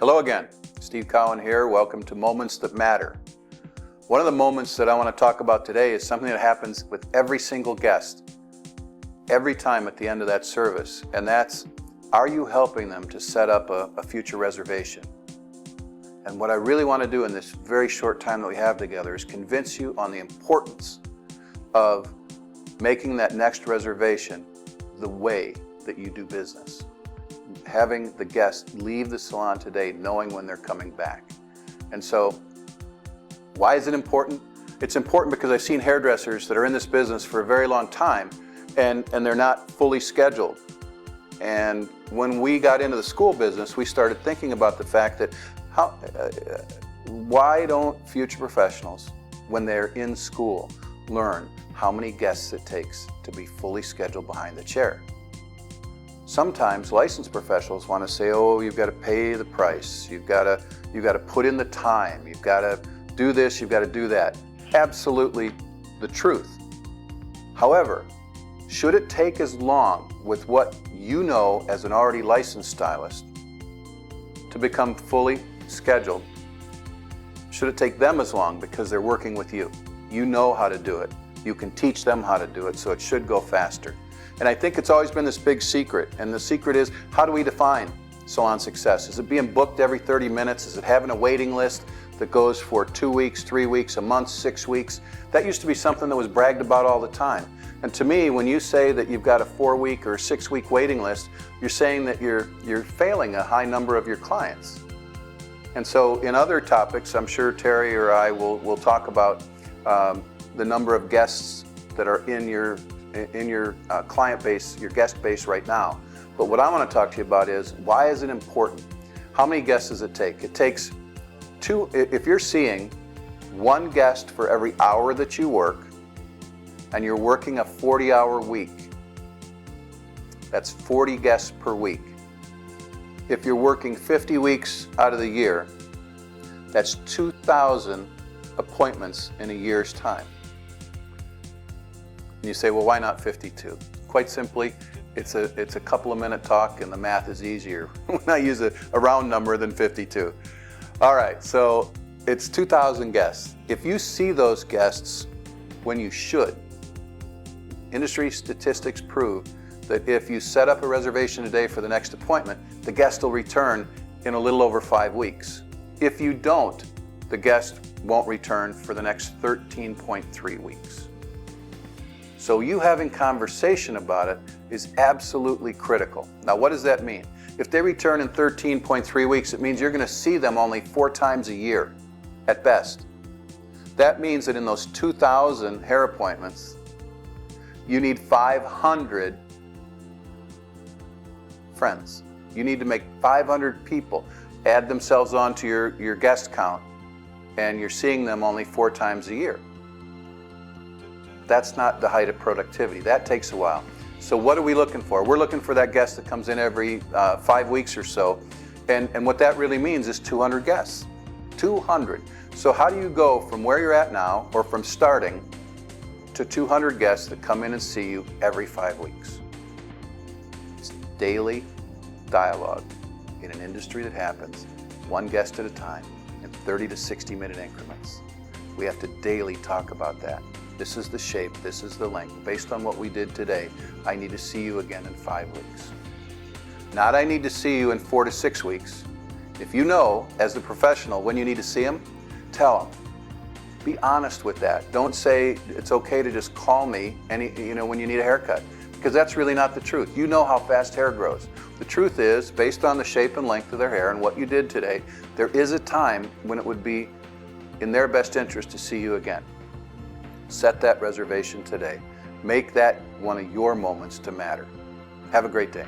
Hello again, Steve Cowan here. Welcome to Moments That Matter. One of the moments that I want to talk about today is something that happens with every single guest, every time at the end of that service, and that's, are you helping them to set up a future reservation? And what I really want to do in this very short time that we have together is convince you on the importance of making that next reservation the way that you do business. Having the guest leave the salon today knowing when they're coming back. And so, why is it important? It's important because I've seen hairdressers that are in this business for a very long time and they're not fully scheduled. And when we got into the school business, we started thinking about the fact that why don't future professionals, when they're in school, learn how many guests it takes to be fully scheduled behind the chair? Sometimes licensed professionals want to say, oh, you've got to pay the price, you've got to put in the time, you've got to do this, you've got to do that. Absolutely the truth. However, should it take as long with what you know as an already licensed stylist to become fully scheduled? Should it take them as long because they're working with you? You know how to do it. You can teach them how to do it, so it should go faster. And I think it's always been this big secret, and the secret is, how do we define salon success? Is it being booked every 30 minutes? Is it having a waiting list that goes for 2 weeks, 3 weeks, a month, 6 weeks? That used to be something that was bragged about all the time. And to me, when you say that you've got a 4-week or a 6-week waiting list, you're saying that you're failing a high number of your clients. And so in other topics, I'm sure Terry or I will talk about the number of guests that are in your client base, your guest base right now. But what I want to talk to you about is, why is it important? How many guests does it take? It takes two. If you're seeing one guest for every hour that you work, and you're working a 40-hour week, that's 40 guests per week. If you're working 50 weeks out of the year, that's 2,000 appointments in a year's time. And you say, well, why not 52? Quite simply, it's a couple of minute talk and the math is easier when I use a round number than 52. All right, so it's 2,000 guests. If you see those guests when you should, industry statistics prove that if you set up a reservation today for the next appointment, the guest will return in a little over 5 weeks. If you don't, the guest won't return for the next 13.3 weeks. So you having conversation about it is absolutely critical. Now, what does that mean? If they return in 13.3 weeks, it means you're going to see them only 4 times a year at best. That means that in those 2,000 hair appointments, you need 500 friends. You need to make 500 people add themselves onto your guest count, and you're seeing them only 4 times a year. That's not the height of productivity. That takes a while. So what are we looking for? We're looking for that guest that comes in every 5 weeks or so. And what that really means is 200 guests. 200. So how do you go from where you're at now, or from starting, to 200 guests that come in and see you every 5 weeks? It's daily dialogue in an industry that happens 1 guest at a time in 30 to 60 minute increments. We have to daily talk about that. This is the shape, this is the length. Based on what we did today, I need to see you again in 5 weeks. Not I need to see you in 4 to 6 weeks. If you know, as the professional, when you need to see them, tell them. Be honest with that. Don't say it's okay to just call me when you need a haircut, because that's really not the truth. You know how fast hair grows. The truth is, based on the shape and length of their hair and what you did today, there is a time when it would be in their best interest to see you again. Set that reservation today. Make that one of your moments to matter. Have a great day.